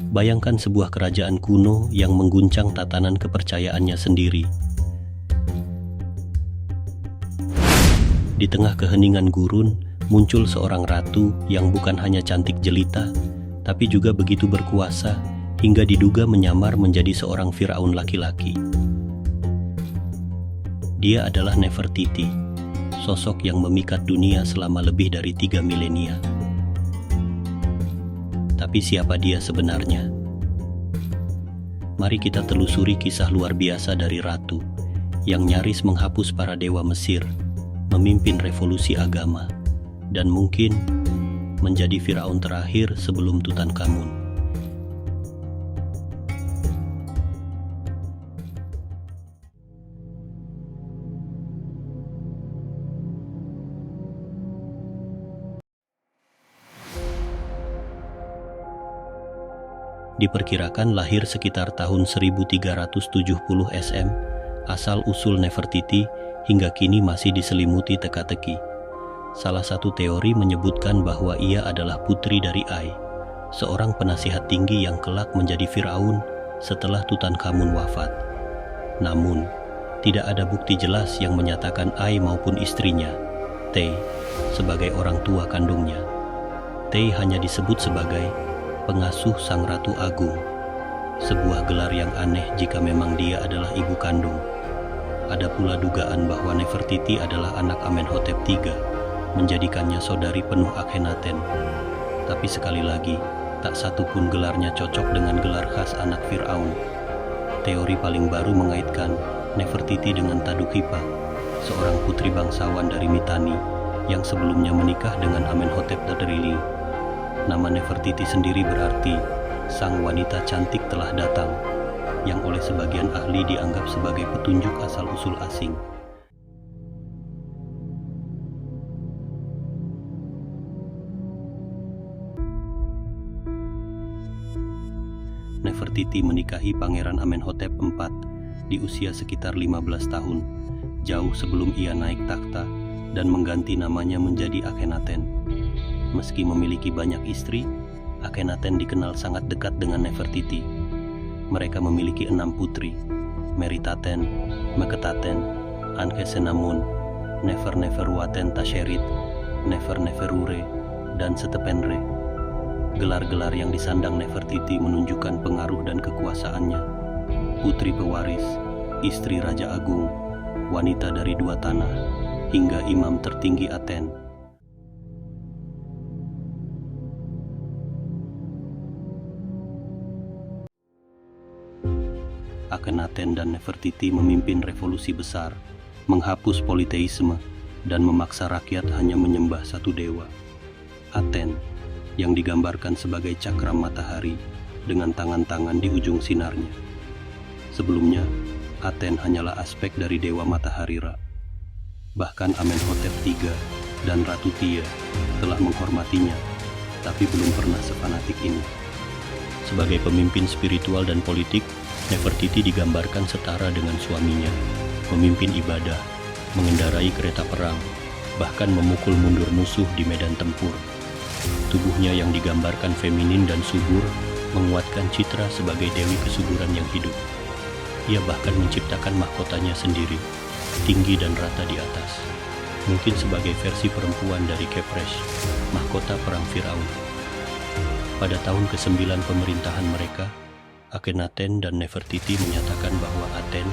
Bayangkan sebuah kerajaan kuno yang mengguncang tatanan kepercayaannya sendiri. Di tengah keheningan gurun, muncul seorang ratu yang bukan hanya cantik jelita, tapi juga begitu berkuasa hingga diduga menyamar menjadi seorang Firaun laki-laki. Dia adalah Nefertiti, sosok yang memikat dunia selama lebih dari 3 milenia. Tapi siapa dia sebenarnya? Mari kita telusuri kisah luar biasa dari ratu yang nyaris menghapus para dewa Mesir, memimpin revolusi agama, dan mungkin menjadi Firaun terakhir sebelum Tutankhamun. Diperkirakan lahir sekitar tahun 1370 SM, asal-usul Nefertiti hingga kini masih diselimuti teka-teki. Salah satu teori menyebutkan bahwa ia adalah putri dari Ai, seorang penasihat tinggi yang kelak menjadi Firaun setelah Tutankhamun wafat. Namun, tidak ada bukti jelas yang menyatakan Ai maupun istrinya, Tei, sebagai orang tua kandungnya. Tei hanya disebut sebagai pengasuh Sang Ratu Agung, sebuah gelar yang aneh jika memang dia adalah ibu kandung. Ada pula dugaan bahwa Nefertiti adalah anak Amenhotep III, menjadikannya saudari penuh Akhenaten. Tapi sekali lagi, tak satu pun gelarnya cocok dengan gelar khas anak Firaun. Teori paling baru mengaitkan Nefertiti dengan Tadukhipa, seorang putri bangsawan dari Mitanni yang sebelumnya menikah dengan Amenhotep III. Nama Nefertiti sendiri berarti sang wanita cantik telah datang, yang oleh sebagian ahli dianggap sebagai petunjuk asal-usul asing. Nefertiti menikahi Pangeran Amenhotep IV di usia sekitar 15 tahun, jauh sebelum ia naik takhta dan mengganti namanya menjadi Akhenaten. Meski memiliki banyak istri, Akhenaten dikenal sangat dekat dengan Nefertiti. Mereka memiliki 6 putri, Meritaten, Meketaten, Ankhesenamun, Nefer-Neferuaten Tasherit, Nefer-Neferure, dan Setepenre. Gelar-gelar yang disandang Nefertiti menunjukkan pengaruh dan kekuasaannya. Putri pewaris, istri Raja Agung, wanita dari 2 tanah, hingga imam tertinggi Aten. Akhenaten dan Nefertiti memimpin revolusi besar, menghapus politeisme, dan memaksa rakyat hanya menyembah satu dewa. Aten, yang digambarkan sebagai cakram matahari dengan tangan-tangan di ujung sinarnya. Sebelumnya, Aten hanyalah aspek dari dewa matahari Ra. Bahkan Amenhotep III dan Ratu Tia telah menghormatinya, tapi belum pernah sefanatik ini. Sebagai pemimpin spiritual dan politik, Nefertiti digambarkan setara dengan suaminya, memimpin ibadah, mengendarai kereta perang, bahkan memukul mundur musuh di medan tempur. Tubuhnya yang digambarkan feminin dan subur menguatkan citra sebagai dewi kesuburan yang hidup. Ia bahkan menciptakan mahkotanya sendiri, tinggi dan rata di atas, mungkin sebagai versi perempuan dari Khepres, mahkota perang Firaun. Pada tahun ke-9 pemerintahan mereka, Akhenaten dan Nefertiti menyatakan bahwa Aten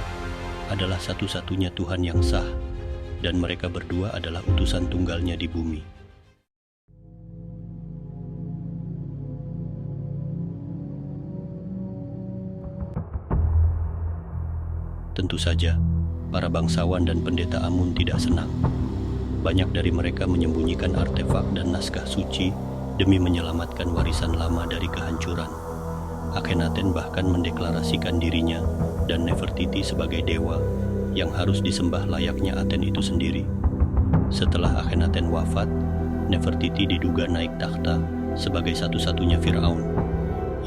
adalah satu-satunya Tuhan yang sah, dan mereka berdua adalah utusan tunggalnya di bumi. Tentu saja, para bangsawan dan pendeta Amun tidak senang. Banyak dari mereka menyembunyikan artefak dan naskah suci demi menyelamatkan warisan lama dari kehancuran. Akhenaten bahkan mendeklarasikan dirinya dan Nefertiti sebagai dewa yang harus disembah layaknya Aten itu sendiri. Setelah Akhenaten wafat, Nefertiti diduga naik takhta sebagai satu-satunya Firaun.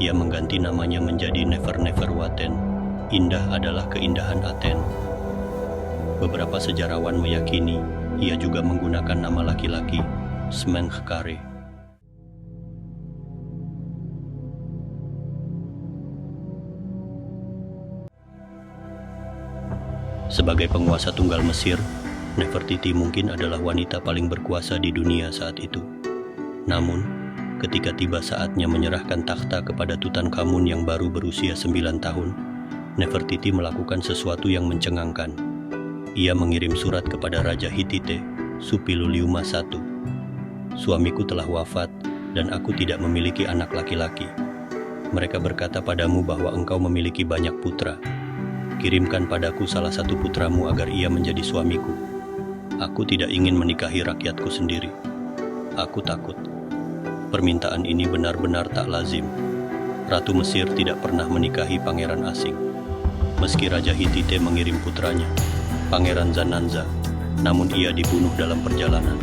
Ia mengganti namanya menjadi Nefer-Neferuaten. Indah adalah keindahan Aten. Beberapa sejarawan meyakini ia juga menggunakan nama laki-laki, Smenkhkare. Sebagai penguasa tunggal Mesir, Nefertiti mungkin adalah wanita paling berkuasa di dunia saat itu. Namun, ketika tiba saatnya menyerahkan takhta kepada Tutankhamun yang baru berusia 9 tahun, Nefertiti melakukan sesuatu yang mencengangkan. Ia mengirim surat kepada Raja Hittite, Suppiluliuma I. "Suamiku telah wafat dan aku tidak memiliki anak laki-laki. Mereka berkata padamu bahwa engkau memiliki banyak putra. Kirimkan padaku salah satu putramu agar ia menjadi suamiku. Aku tidak ingin menikahi rakyatku sendiri. Aku takut. Permintaan ini benar-benar tak lazim. Ratu Mesir tidak pernah menikahi pangeran asing. Meski Raja Hittite mengirim putranya, Pangeran Zananza, namun ia dibunuh dalam perjalanan.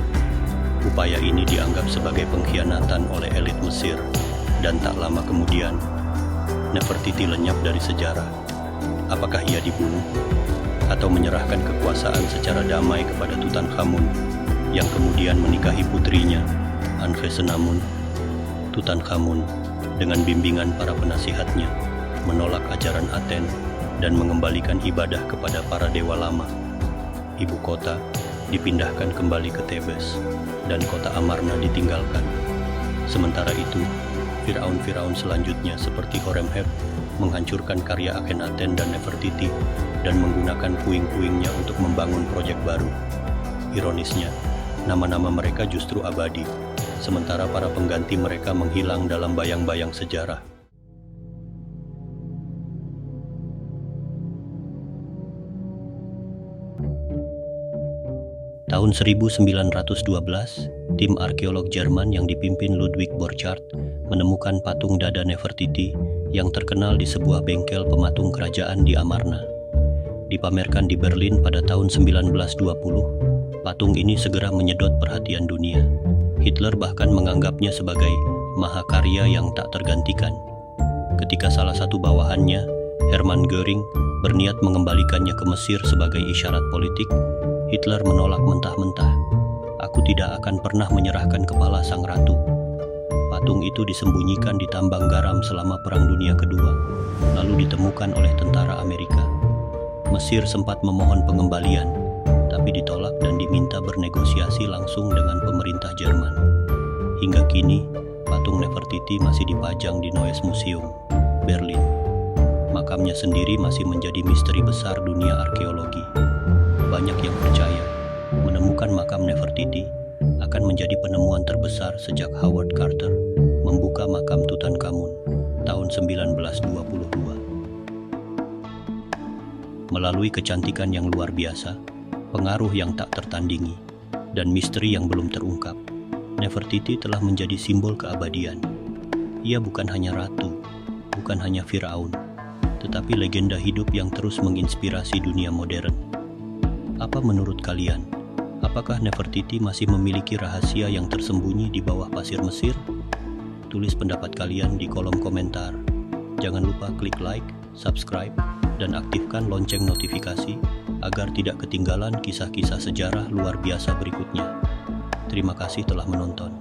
Upaya ini dianggap sebagai pengkhianatan oleh elit Mesir, dan tak lama kemudian, Nefertiti lenyap dari sejarah. Apakah ia dibunuh? Atau menyerahkan kekuasaan secara damai kepada Tutankhamun, yang kemudian menikahi putrinya, Ankhsenamun? Tutankhamun, dengan bimbingan para penasihatnya, menolak ajaran Aten dan mengembalikan ibadah kepada para dewa lama. Ibu kota dipindahkan kembali ke Thebes, dan kota Amarna ditinggalkan. Sementara itu, Firaun-Firaun selanjutnya seperti Horemheb menghancurkan karya Akhenaten dan Nefertiti dan menggunakan puing-puingnya untuk membangun proyek baru. Ironisnya, nama-nama mereka justru abadi, sementara para pengganti mereka menghilang dalam bayang-bayang sejarah. Tahun 1912, tim arkeolog Jerman yang dipimpin Ludwig Borchardt menemukan patung dada Nefertiti yang terkenal di sebuah bengkel pematung kerajaan di Amarna. Dipamerkan di Berlin pada tahun 1920, patung ini segera menyedot perhatian dunia. Hitler bahkan menganggapnya sebagai mahakarya yang tak tergantikan. Ketika salah satu bawahannya, Hermann Göring, berniat mengembalikannya ke Mesir sebagai isyarat politik, Hitler menolak mentah-mentah. "Aku tidak akan pernah menyerahkan kepala sang ratu." Patung itu disembunyikan di tambang garam selama Perang Dunia Kedua, lalu ditemukan oleh tentara Amerika. Mesir sempat memohon pengembalian, tapi ditolak dan diminta bernegosiasi langsung dengan pemerintah Jerman. Hingga kini, patung Nefertiti masih dipajang di Neues Museum, Berlin. Makamnya sendiri masih menjadi misteri besar dunia arkeologi. Banyak yang percaya menemukan makam Nefertiti akan menjadi penemuan terbesar sejak Howard Carter membuka makam Tutankhamun tahun 1922. Melalui kecantikan yang luar biasa, pengaruh yang tak tertandingi, dan misteri yang belum terungkap, Nefertiti telah menjadi simbol keabadian. Ia bukan hanya ratu, bukan hanya Firaun, tetapi legenda hidup yang terus menginspirasi dunia modern. Apa menurut kalian? Apakah Nefertiti masih memiliki rahasia yang tersembunyi di bawah pasir Mesir? Tulis pendapat kalian di kolom komentar. Jangan lupa klik like, subscribe, dan aktifkan lonceng notifikasi agar tidak ketinggalan kisah-kisah sejarah luar biasa berikutnya. Terima kasih telah menonton.